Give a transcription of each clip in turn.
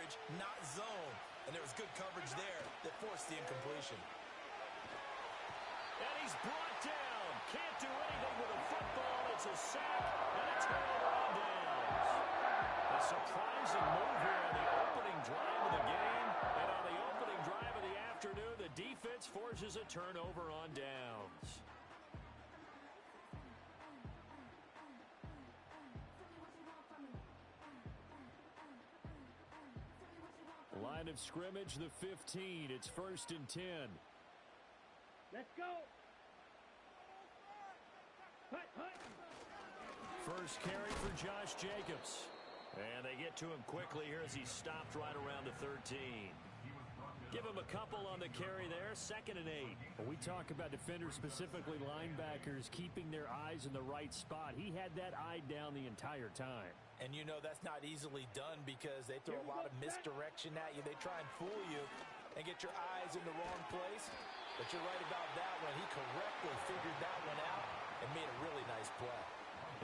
coverage, not zone. And there was good coverage there that forced the incompletion. And he's brought down. Can't do anything with a football. It's a sack and a turnover on downs. A surprising move here on the opening drive of the game. And on the opening drive of the afternoon, the defense forces a turnover on downs. Line of scrimmage, the 15. It's 1st and 10. Let's go. First carry for Josh Jacobs. And they get to him quickly here as he's stopped right around the 13. Give him a couple on the carry there. 2nd and 8. Well, we talk about defenders, specifically linebackers, keeping their eyes in the right spot. He had that eye down the entire time. And you know that's not easily done because they throw a lot of misdirection at you. They try and fool you and get your eyes in the wrong place. But you're right about that one. He correctly figured that one out and made a really nice play.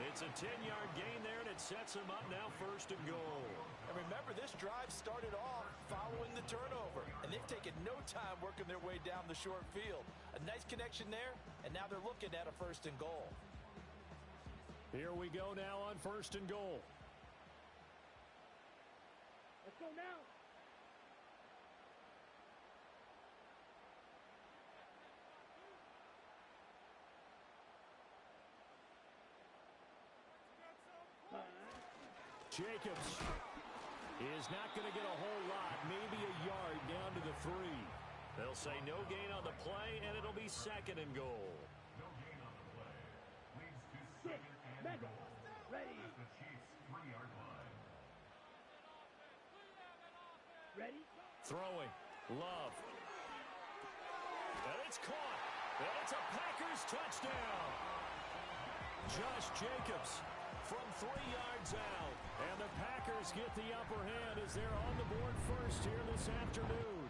It's a 10-yard gain there, and it sets him up now 1st and goal. And remember, this drive started off following the turnover, and they've taken no time working their way down the short field. A nice connection there, and now they're looking at a 1st and goal. Here we go now on 1st and goal. Let's go now. Jacobs is not going to get a whole lot, maybe a yard down to the 3. They'll say no gain on the play, and it'll be 2nd and goal. No gain on the play. Leads to 2nd and goal. Ready. At the Chiefs' 3-yard line. Ready. Throwing. Love. And it's caught. And it's a Packers touchdown. Josh Jacobs from 3 yards out. And the Packers get the upper hand as they're on the board first here this afternoon.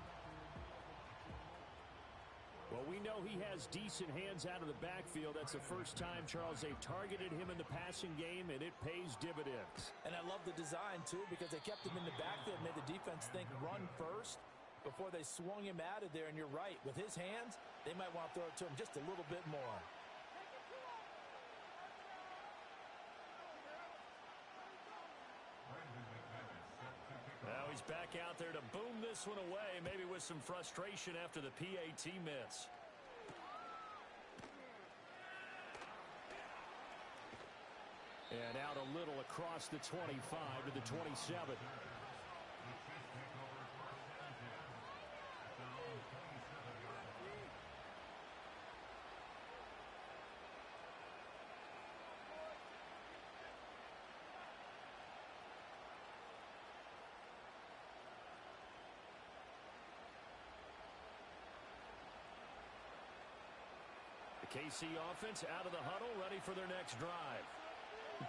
Well, we know he has decent hands out of the backfield. That's the first time, Charles, they've targeted him in the passing game, and it pays dividends. And I love the design, too, because they kept him in the backfield, made the defense think run first before they swung him out of there. And you're right, with his hands, they might want to throw it to him just a little bit more. Now he's back out there to boom this one away, maybe with some frustration after the PAT miss. And out a little across the 25 to the 27. The KC offense out of the huddle, ready for their next drive.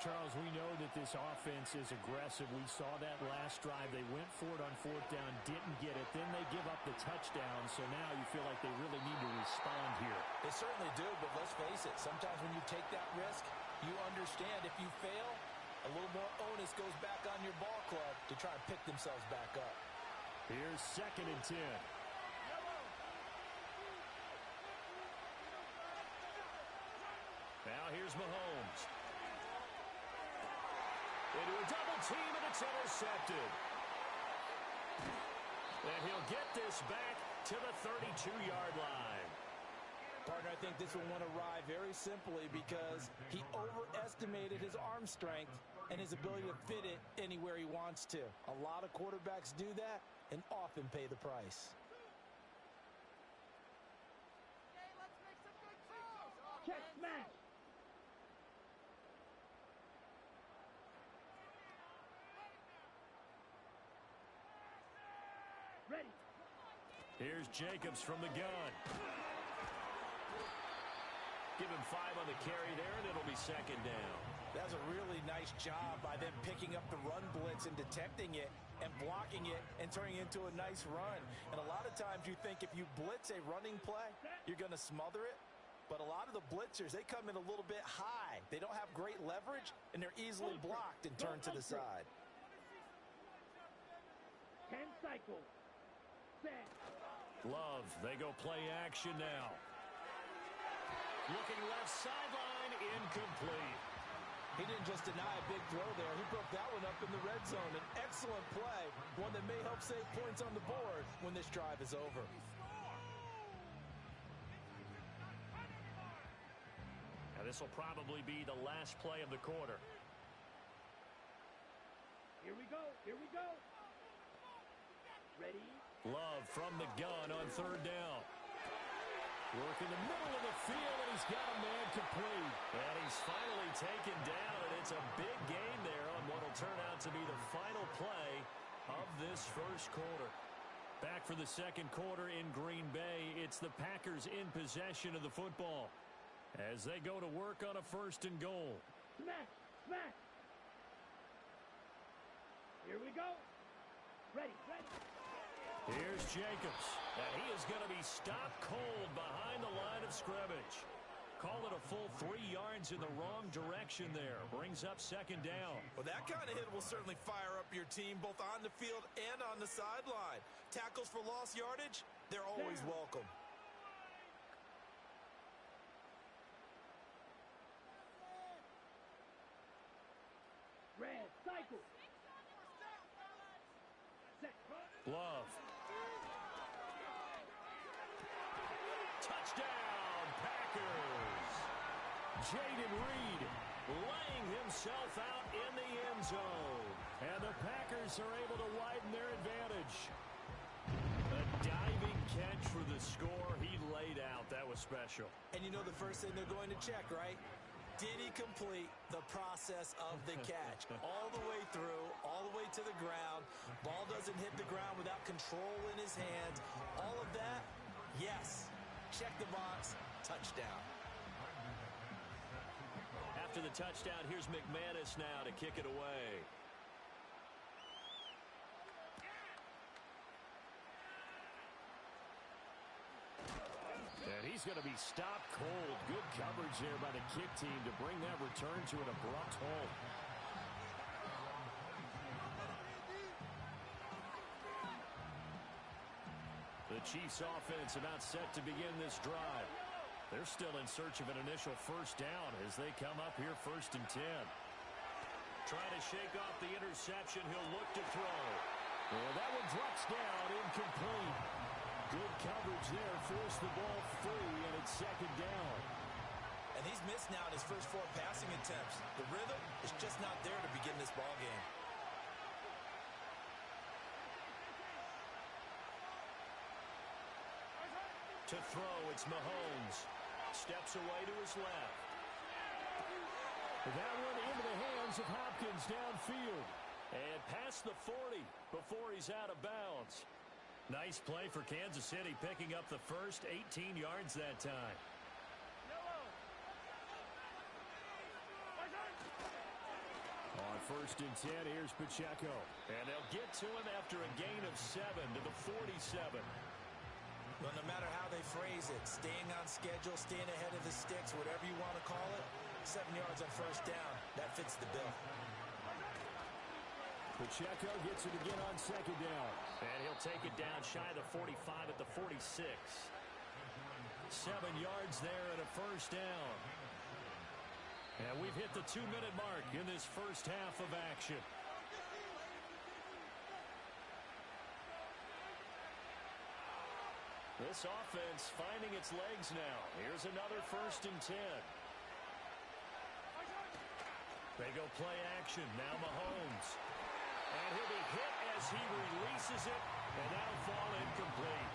Charles, we know that this offense is aggressive. We saw that last drive. They went for it on 4th down, didn't get it. Then they give up the touchdown, so now you feel like they really need to respond here. They certainly do, but let's face it, sometimes when you take that risk, you understand if you fail, a little more onus goes back on your ball club to try and pick themselves back up. Here's 2nd and 10. Now here's Mahomes. Into a double team, and it's intercepted. And he'll get this back to the 32-yard line. Partner, I think this one went awry very simply because he overestimated his arm strength and his ability to fit it anywhere he wants to. A lot of quarterbacks do that and often pay the price. Check smash. Ready. Here's Jacobs from the gun. Give him 5 on the carry there, and it'll be 2nd down. That's a really nice job by them picking up the run blitz and detecting it and blocking it and turning it into a nice run. And a lot of times you think if you blitz a running play, you're going to smother it. But a lot of the blitzers, they come in a little bit high. They don't have great leverage, and they're easily blocked and turned to the side. 10 cycles. Set. Love, they go play action now. Looking left sideline, incomplete. He didn't just deny a big throw there. He broke that one up in the red zone. An excellent play, one that may help save points on the board when this drive is over. Now this will probably be the last play of the quarter. Here we go. Here we go. Ready? Love from the gun on third down. Work in the middle of the field, and he's got a man complete. And he's finally taken down, and it's a big gain there on what will turn out to be the final play of this first quarter. Back for the second quarter in Green Bay, it's the Packers in possession of the football as they go to work on a first and goal. Smash. Smash. Here we go. Ready. Ready. Here's Jacobs, and he is going to be stopped cold behind the line of scrimmage. Call it a full 3 yards in the wrong direction there. Brings up second down. Well, that kind of hit will certainly fire up your team both on the field and on the sideline. Tackles for lost yardage, they're always welcome. Red cycle. Set. Love. Touchdown, Packers. Jaden Reed laying himself out in the end zone. And the Packers are able to widen their advantage. A diving catch for the score. He laid out. That was special. And you know the first thing they're going to check, right? Did he complete the process of the catch? All the way through, all the way to the ground. Ball doesn't hit the ground without control in his hands. All of that, yes. Check the box, touchdown. After the touchdown, here's McManus now to kick it away. And he's going to be stopped cold. Good coverage there by the kick team to bring that return to an abrupt halt. The Chiefs offense about set to begin this drive. They're still in search of an initial first down as they come up here first and 10. Trying to shake off the interception. He'll look to throw. Well, that one drops down, incomplete. Good coverage there, forced the ball free, and it's second down. And he's missed now in his first 4 passing attempts. The rhythm is just not there to begin this ball game. To throw, it's Mahomes. Steps away to his left. That one into the hands of Hopkins downfield. And past the 40 before he's out of bounds. Nice play for Kansas City, picking up the first 18 yards that time. On first and 10, here's Pacheco. And they'll get to him after a gain of 7 to the 47. But no matter how they phrase it, staying on schedule, staying ahead of the sticks, whatever you want to call it, 7 yards on first down, that fits the bill. Pacheco gets it again on second down. And he'll take it down shy of the 45 at the 46. 7 yards there and a first down. And we've hit the 2-minute mark in this first half of action. This offense finding its legs now. Here's another first and 10. They go play action. Now Mahomes. And he'll be hit as he releases it, and that'll fall incomplete.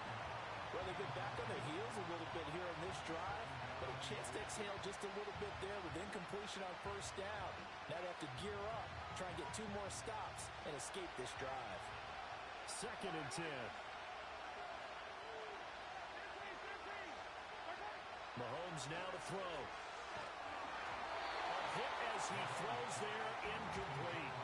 Well, they've been back on their heels a little bit here in this drive, but a chance to exhale just a little bit there with incompletion on first down. Now they have to gear up, try and get 2 more stops, and escape this drive. Second and 10. Mahomes now to throw. A hit as he throws there, incomplete.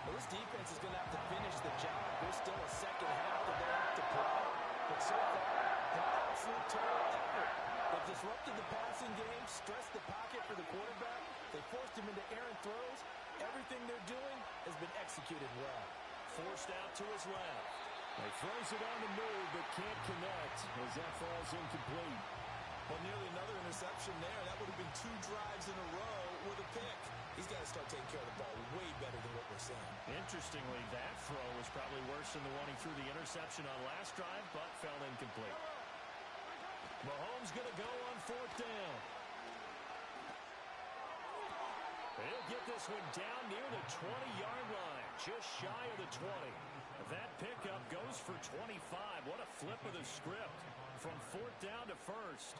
Well, this defense is going to have to finish the job. There's still a second half that they have to play. But so far, an absolute total effort. They've disrupted the passing game, stressed the pocket for the quarterback. They forced him into errant throws. Everything they're doing has been executed well. forced out to his left. He throws it on the move, but can't connect as that falls incomplete. Well, nearly another interception there. That would have been 2 drives in a row with a pick. He's got to start taking care of the ball way better than what we're seeing. Interestingly, that throw was probably worse than the one he threw the interception on last drive, but fell incomplete. Mahomes going to go on 4th down. He'll get this one down near the 20-yard line, just shy of the 20. That pickup goes for 25. What a flip of the script from 4th down to 1st.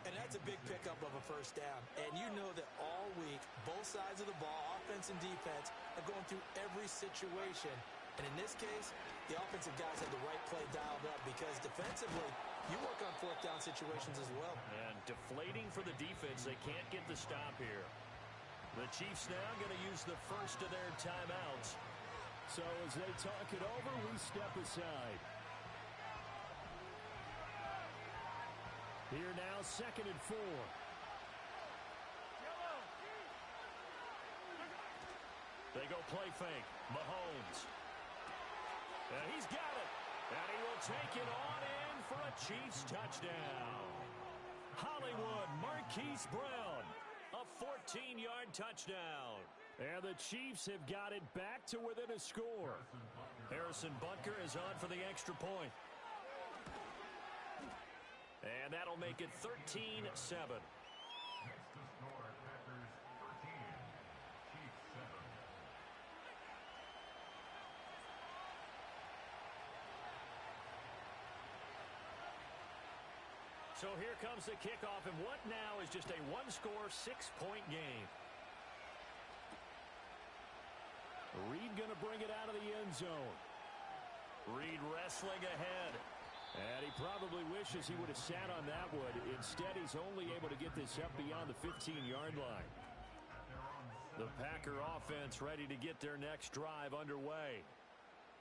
And that's a big pickup of a 1st down. And you know that all week, both sides of the ball, offense and defense, are going through every situation. And in this case, the offensive guys have the right play dialed up because defensively, you work on 4th down situations as well. And deflating for the defense. They can't get the stop here. The Chiefs now going to use the first of their timeouts. So as they talk it over, we step aside. Here now, 2nd and 4. They go play fake. Mahomes. And he's got it. And he will take it on in for a Chiefs touchdown. Hollywood Marquise Brown. A 14-yard touchdown. And the Chiefs have got it back to within a score. Harrison Butker is on for the extra point. And that'll make it 13-7. Next to score, Packers 13, Chiefs 7. So here comes the kickoff, and what now is just a one-score, 6-point game. Reed going to bring it out of the end zone. Reed wrestling ahead. And he probably wishes he would have sat on that one. Instead, he's only able to get this up beyond the 15-yard line. The Packer offense ready to get their next drive underway.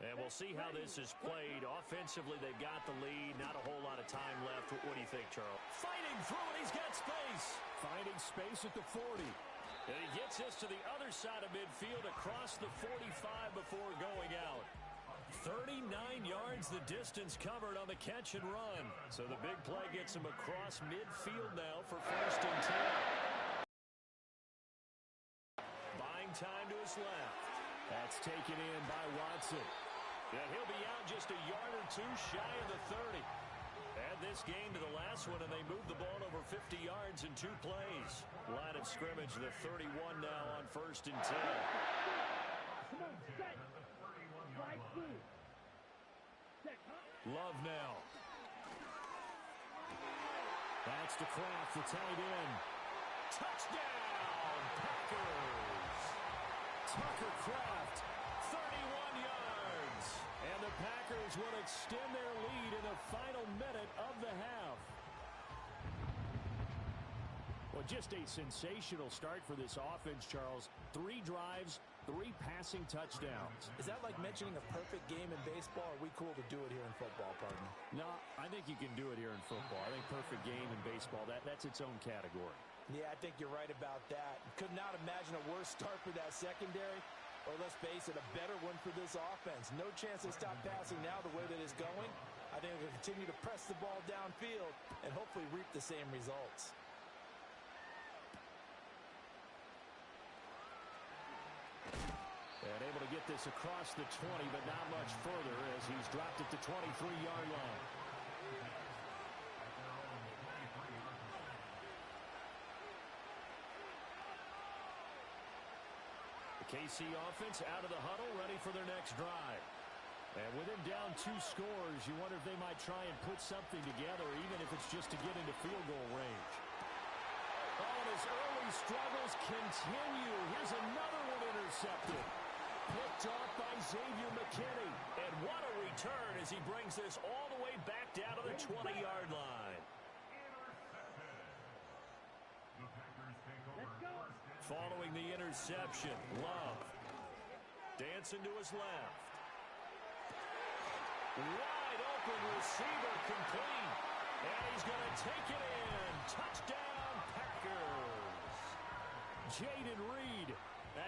And we'll see how this is played. Offensively, they've got the lead. Not a whole lot of time left. What do you think, Charles? Fighting through it. He's got space. Finding space at the 40. And he gets this to the other side of midfield across the 45 before going out. 39 yards the distance covered on the catch and run. So the big play gets him across midfield now for 1st and 10. Buying time to his left. That's taken in by Watson. And he'll be out just a yard or 2 shy of the 30. Add this game to the last one, and they moved the ball over 50 yards in 2 plays. Line of scrimmage, the 31 now on 1st and 10. Come on, set. Slide through. Set, huh? Love now. That's to Kraft, the tight end. Touchdown, Packers. Tucker Kraft. 31 yards. And the Packers will extend their lead in the final minute of the half. Well, just a sensational start for this offense, Charles. 3 drives, 3 passing touchdowns. Is that like mentioning a perfect game in baseball? Or are we cool to do it here in football, partner? No, I think you can do it here in football. I think perfect game in baseball, that's its own category. Yeah, I think you're right about that. Could not imagine a worse start for that secondary. Or let's face it, a better one for this offense. No chance to stop passing now the way that it's going. I think they'll continue to press the ball downfield and hopefully reap the same results. And able to get this across the 20, but not much further as he's dropped it to 23-yard line. The KC offense out of the huddle, ready for their next drive. And with him down 2 scores, you wonder if they might try and put something together, even if it's just to get into field goal range. Oh, and his early struggles continue. Here's another one intercepted. Picked off by Xavier McKinney. And what a return as he brings this all the way back down to the 20-yard line. Following the interception, Love. Dancing to his left. Wide open receiver complete. And he's going to take it in. Touchdown, Packers. Jaden Reed.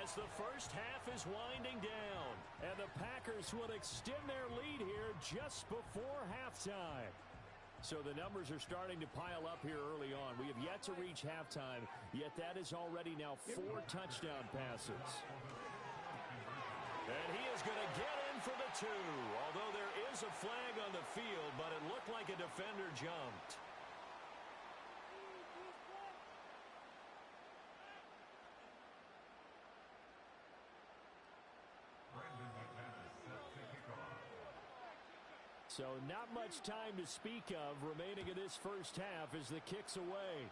As the first half is winding down. And the Packers Packers will extend their lead here just before halftime. So the numbers are starting to pile up here early on. We have yet to reach halftime, yet that is already now 4 touchdown passes. And he is going to get in for the 2, although there is a flag on the field, but it looked like a defender jumped. So not much time to speak of remaining in this first half as the kick's away.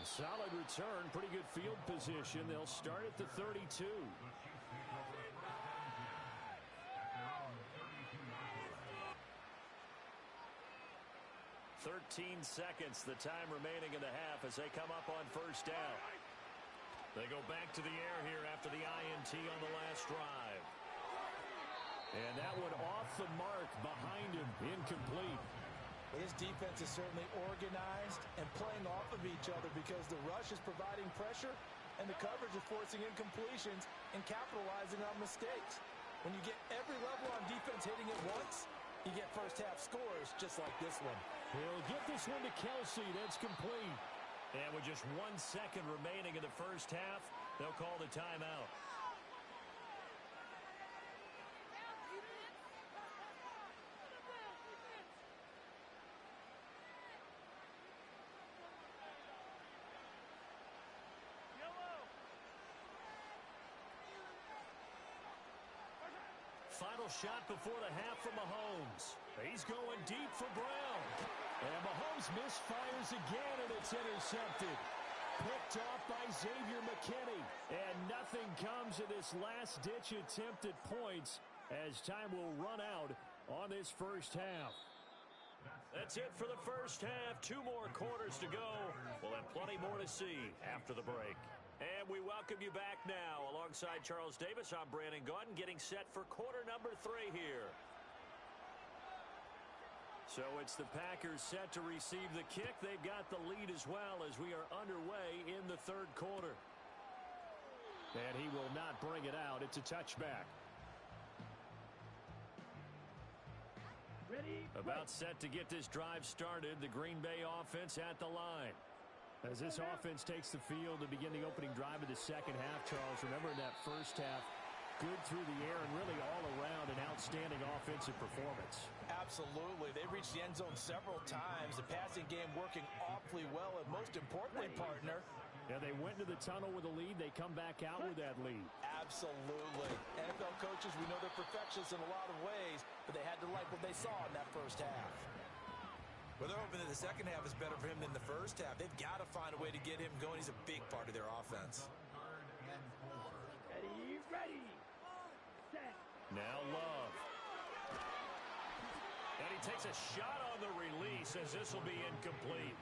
Solid return, pretty good field position. They'll start at the 32. 13 seconds, the time remaining in the half as they come up on first down. They go back to the air here after the INT on the last drive. And that one off the mark behind him, incomplete. His defense is certainly organized and playing off of each other because the rush is providing pressure and the coverage is forcing incompletions and capitalizing on mistakes. When you get every level on defense hitting it once, you get first half scores just like this one. He'll get this one to Kelsey. That's complete. And with just 1 second remaining in the first half, they'll call the timeout. Final shot before the half from Mahomes. He's going deep for Brown. And Mahomes misfires again, and it's intercepted. Picked off by Xavier McKinney. And nothing comes of this last-ditch attempt at points as time will run out on this first half. That's it for the first half. 2 more quarters to go. We'll have plenty more to see after the break. And we welcome you back now. Alongside Charles Davis, I'm Brandon Gaudin, getting set for quarter number 3 here. So it's the Packers set to receive the kick. They've got the lead as well as we are underway in the third quarter. And he will not bring it out. It's a touchback. Ready? About set to get this drive started. The Green Bay offense at the line. As this offense takes the field to begin the opening drive of the second half, Charles, remember in that first half, good through the air and really all around an outstanding offensive performance. Absolutely. They reached the end zone several times. The passing game working awfully well, and most importantly, partner, yeah, they went into the tunnel with a lead. They come back out with that lead. absolutely. NFL coaches, we know they're perfectionists in a lot of ways, but they had to like what they saw in that first half. Well, they're hoping that the second half is better for him than the first half. They've got to find a way to get him going. He's a big part of their offense. Ready, set. Now Love. And he takes a shot on the release as this will be incomplete.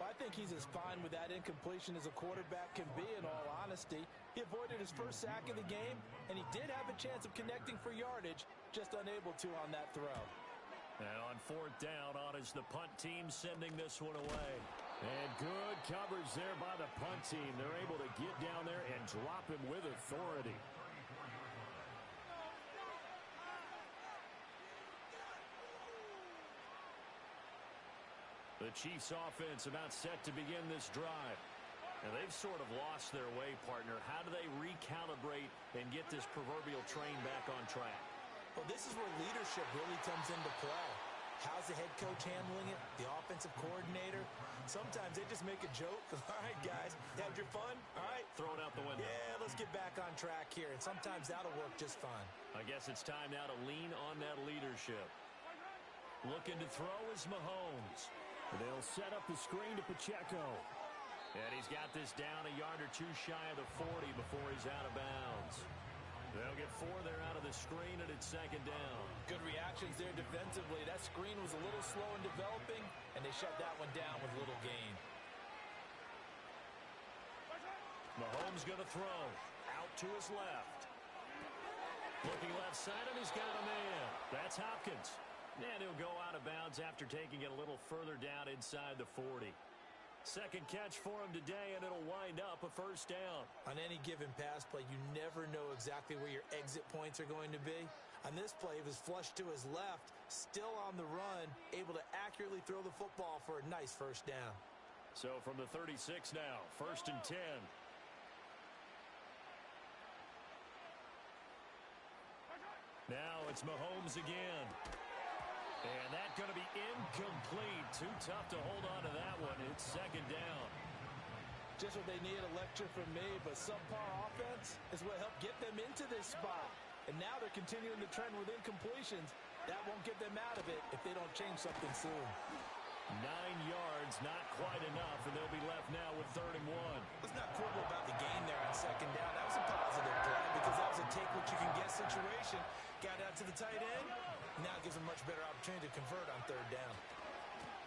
I think he's as fine with that incompletion as a quarterback can be, in all honesty. He avoided his first sack of the game, and he did have a chance of connecting for yardage, just unable to on that throw. And on fourth down, on is the punt team sending this one away. And good coverage there by the punt team. They're able to get down there and drop him with authority. The Chiefs offense about set to begin this drive. And they've sort of lost their way, partner. How do they recalibrate and get this proverbial train back on track? Well, this is where leadership really comes into play. How's the head coach handling it? The offensive coordinator? Sometimes they just make a joke. All right, guys, had your fun? All right. Throw it out the window. Yeah, let's get back on track here. And sometimes that'll work just fine. I guess it's time now to lean on that leadership. Looking to throw is Mahomes. They'll set up the screen to Pacheco. And he's got this down a yard or 2 shy of the 40 before he's out of bounds. They'll get 4 there out of the screen, and it's second down. Good reactions there defensively. That screen was a little slow in developing, and they shut that one down with little gain. Mahomes going to throw. Out to his left. Looking left side, and he's got a man. That's Hopkins. And he'll go out of bounds after taking it a little further down inside the 40. Second catch for him today, and it'll wind up a first down. On any given pass play, you never know exactly where your exit points are going to be. On this play, he was flushed to his left, still on the run, able to accurately throw the football for a nice first down. So from the 36 now, 1st and 10. Now it's Mahomes again. And that's going to be incomplete. Too tough to hold on to that one. It's 2nd down. Just what they need, a lecture from me, but subpar offense is what helped get them into this spot. And now they're continuing the trend with incompletions. That won't get them out of it if they don't change something soon. 9 yards, not quite enough, and they'll be left now with 3rd and 1. Let's not quibble about the gain there on 2nd down. That was a positive play because that was a take-what-you-can-get situation. Got out to the tight end. Now it gives them much better opportunity to convert on 3rd down.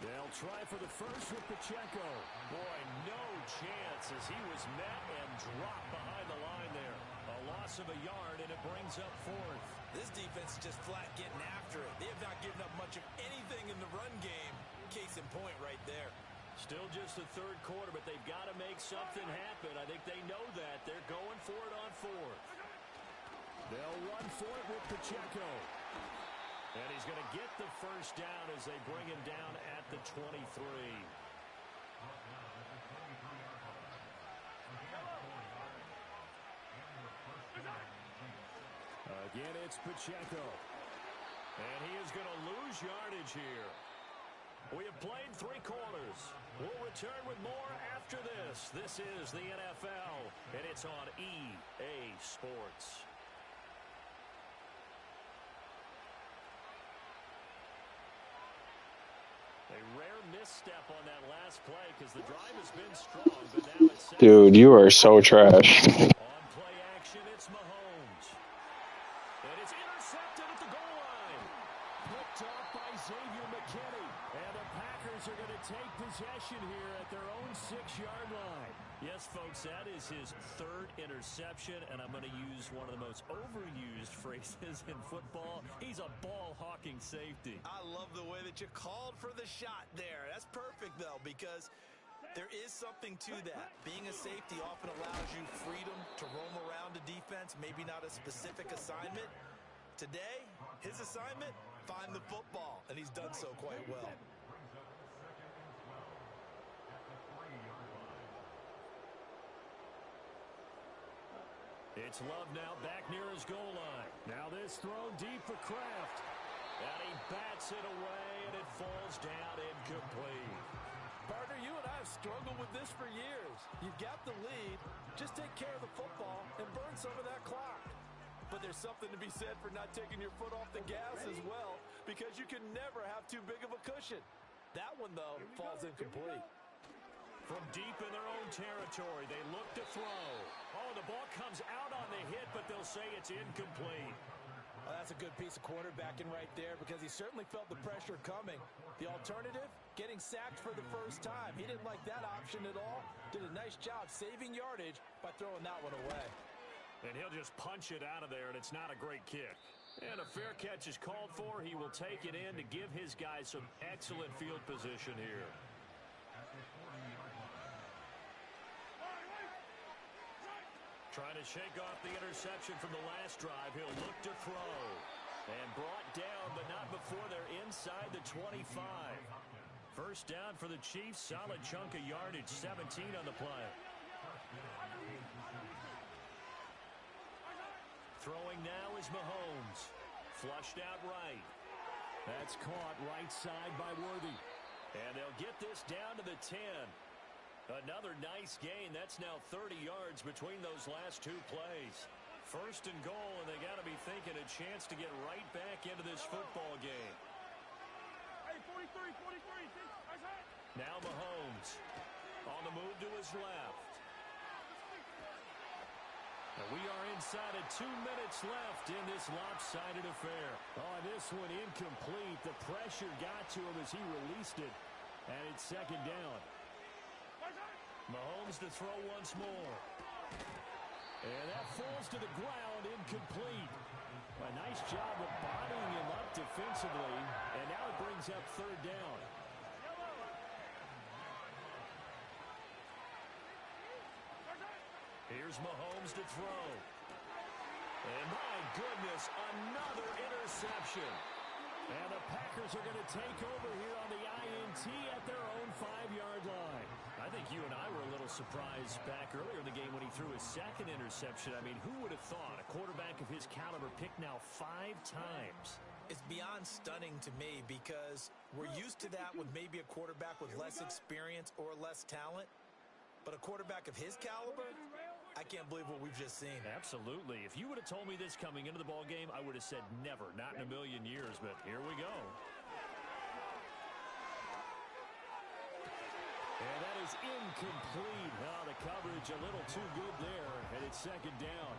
They'll try for the first with Pacheco. Boy, no chance as he was met and dropped behind the line there. A loss of a yard, and it brings up 4th. This defense is just flat getting after it. They have not given up much of anything in the run game. Case in point right there. Still just the 3rd quarter, but they've got to make something happen. I think they know that. They're going for it on 4th. They'll run for it with Pacheco. And he's going to get the first down as they bring him down at the 23. Again, it's Pacheco. And he is going to lose yardage here. We have played 3 quarters. We'll return with more after this. This is the NFL, and it's on EA Sports. A rare misstep on that last play because the drive has been strong, but now it's... Dude, you are so trash. On play action, it's Mahomes. And it's intercepted at the goal line. Picked off by Xavier McKinney. And the Packers are going to take possession here at their own 6-yard line. Yes, folks, that is his 3rd interception, and I'm going to use one of the most overused phrases in football. He's a ball-hawking safety. I love the way that you called for the shot there. That's perfect, though, because there is something to that. Being a safety often allows you freedom to roam around a defense, maybe not a specific assignment. Today, his assignment, find the football, and he's done so quite well. It's Love now back near his goal line. Now this throw deep for Kraft. And he bats it away, and it falls down incomplete. Partner, you and I have struggled with this for years. You've got the lead. Just take care of the football and burn some of that clock. But there's something to be said for not taking your foot off the gas as well, because you can never have too big of a cushion. That one, though, falls incomplete. From deep in their own territory, they look to throw. Oh, the ball comes out on the hit, but they'll say it's incomplete. Well, that's a good piece of quarterbacking right there because he certainly felt the pressure coming. The alternative, getting sacked for the first time. He didn't like that option at all. Did a nice job saving yardage by throwing that one away. And he'll just punch it out of there, and it's not a great kick. And a fair catch is called for. He will take it in to give his guys some excellent field position here. Trying to shake off the interception from the last drive. He'll look to throw. And brought down, but not before they're inside the 25. First down for the Chiefs. Solid chunk of yardage. 17 on the play. Throwing now is Mahomes. Flushed out right. That's caught right side by Worthy. And they'll get this down to the 10. Another nice gain. That's now 30 yards between those last 2 plays. First and goal, and they got to be thinking a chance to get right back into this football game. Hey, 43. Now Mahomes on the move to his left. And we are inside of 2 minutes left in this lopsided affair. Oh, this one incomplete. The pressure got to him as he released it. And it's 2nd down. Mahomes to throw once more. And that falls to the ground, incomplete. A nice job of bodying him up defensively. And now it brings up 3rd down. Here's Mahomes to throw. And my goodness, another interception. And the Packers are going to take over here on the INT at their own 5-yard line. I think you and I were a little surprised back earlier in the game when he threw his second interception. I mean, who would have thought a quarterback of his caliber picked now 5 times? It's beyond stunning to me because we're used to that with maybe a quarterback with less experience or less talent. But a quarterback of his caliber, I can't believe what we've just seen. Absolutely. If you would have told me this coming into the ball game, I would have said never, not in a million years. But here we go. And that is incomplete. Oh, the coverage a little too good there, and it's second down.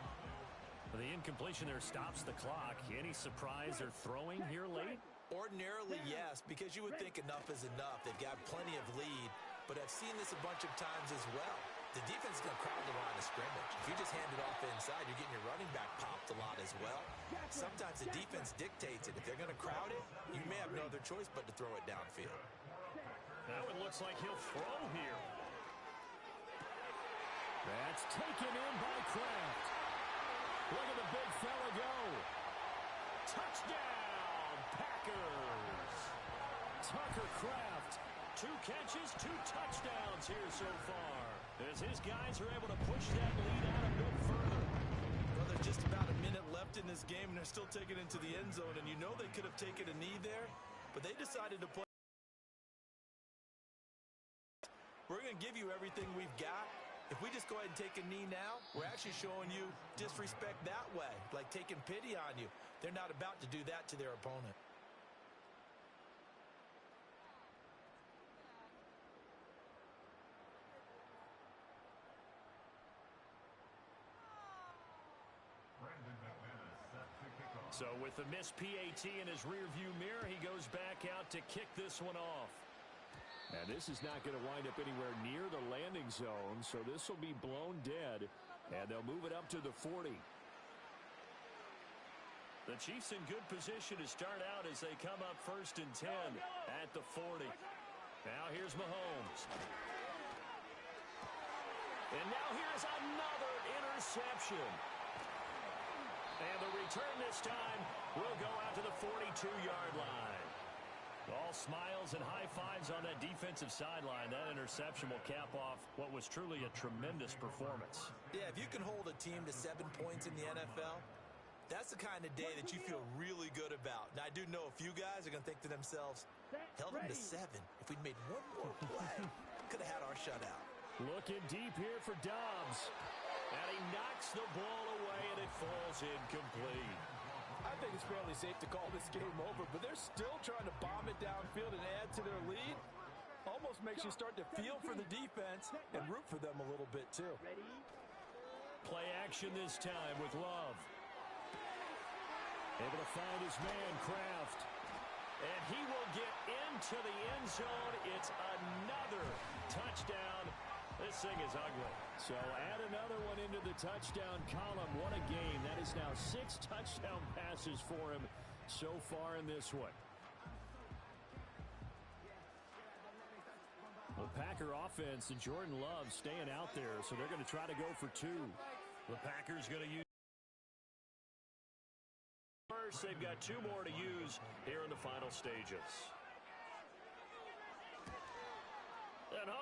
The incompletion there stops the clock. Any surprise they're throwing here late? Ordinarily, yes, because you would think enough is enough. They've got plenty of lead, but I've seen this a bunch of times as well. The defense is going to crowd the line of scrimmage. If you just hand it off inside, you're getting your running back popped a lot as well. Sometimes the defense dictates it. If they're going to crowd it, you may have no other choice but to throw it downfield. Now it looks like he'll throw here. That's taken in by Kraft. Look at the big fella go. Touchdown, Packers. Tucker Kraft, 2 catches, 2 touchdowns here so far, as his guys are able to push that lead out a bit further. Well, there's just about a minute left in this game, and they're still taking it into the end zone, and you know they could have taken a knee there, but they decided to play. We're going to give you everything we've got. If we just go ahead and take a knee now, we're actually showing you disrespect that way, like taking pity on you. They're not about to do that to their opponent. So with the missed PAT in his rearview mirror, he goes back out to kick this one off. And this is not going to wind up anywhere near the landing zone, so this will be blown dead, and they'll move it up to the 40. The Chiefs in good position to start out as they come up 1st and 10 at the 40. Now here's Mahomes. And now here's another interception. And the return this time will go out to the 42-yard line. All smiles and high fives on that defensive sideline. That interception will cap off what was truly a tremendous performance. Yeah, if you can hold a team to 7 points in the NFL, that's the kind of day that you feel really good about. Now, I do know a few guys are going to think to themselves, held them to 7. If we'd made one more play, could have had our shutout. Looking deep here for Dobbs. And he knocks the ball away, and it falls incomplete. I think it's fairly safe to call this game over, but they're still trying to bomb it downfield and add to their lead. Almost makes you start to feel for the defense and root for them a little bit, too. Play action this time with Love. Able to find his man, Kraft. And he will get into the end zone. It's another touchdown. This thing is ugly. So add another one into the touchdown column. What a game. That is now 6 touchdown passes for him so far in this one. The Packer offense and Jordan Love staying out there, so they're going to try to go for 2. The Packers going to use first. They've got 2 more to use here in the final stages. And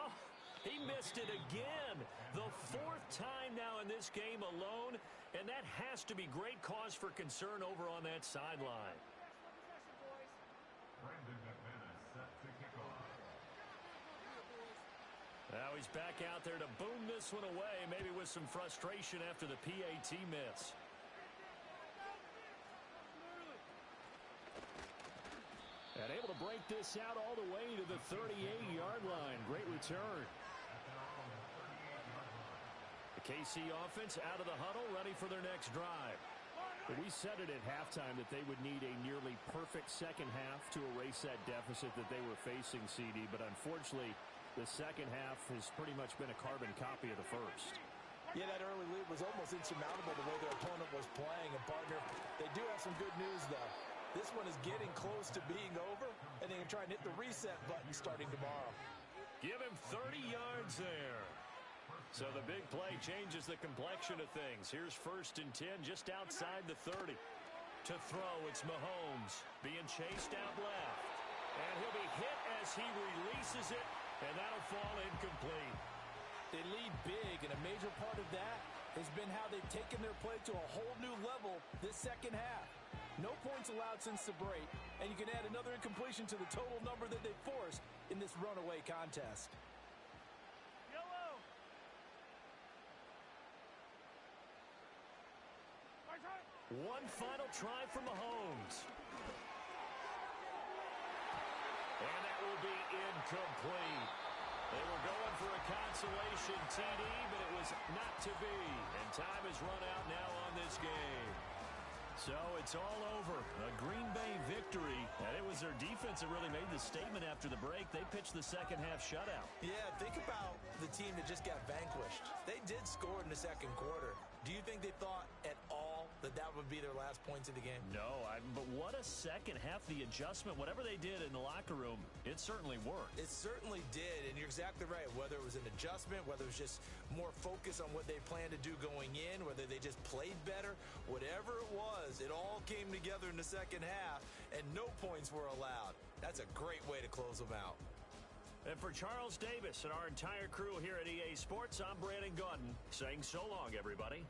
he missed it again. The 4th time now in this game alone, and that has to be great cause for concern over on that sideline. Now he's back out there to boom this one away, maybe with some frustration after the PAT miss. And able to break this out all the way to the 38-yard line. Great return. The KC offense out of the huddle, ready for their next drive. But we said it at halftime that they would need a nearly perfect second half to erase that deficit that they were facing, CD. But unfortunately, the second half has pretty much been a carbon copy of the first. Yeah, that early lead was almost insurmountable the way their opponent was playing. And, partner, they do have some good news, though. This one is getting close to being over, and they can try and hit the reset button starting tomorrow. Give him 30 yards there. So the big play changes the complexion of things. Here's 1st and 10 just outside the 30. To throw, it's Mahomes being chased out left. And he'll be hit as he releases it, and that'll fall incomplete. They lead big, and a major part of that has been how they've taken their play to a whole new level this second half. No points allowed since the break, and you can add another incompletion to the total number that they forced in this runaway contest. Yellow. One final try from Mahomes. And that will be incomplete. They were going for a consolation TD, but it was not to be. And time has run out now on this game. So it's all over. A Green Bay victory. And it was their defense that really made the statement after the break. They pitched the second half shutout. Yeah, think about the team that just got vanquished. They did score in the second quarter. Do you think they thought at all that that would be their last points of the game? No, but what a second half. The adjustment, whatever they did in the locker room, it certainly worked. It certainly did, and you're exactly right. Whether it was an adjustment, whether it was just more focus on what they planned to do going in, whether they just played better, whatever it was, it all came together in the second half, and no points were allowed. That's a great way to close them out. And for Charles Davis and our entire crew here at EA Sports, I'm Brandon Gaudin saying so long, everybody.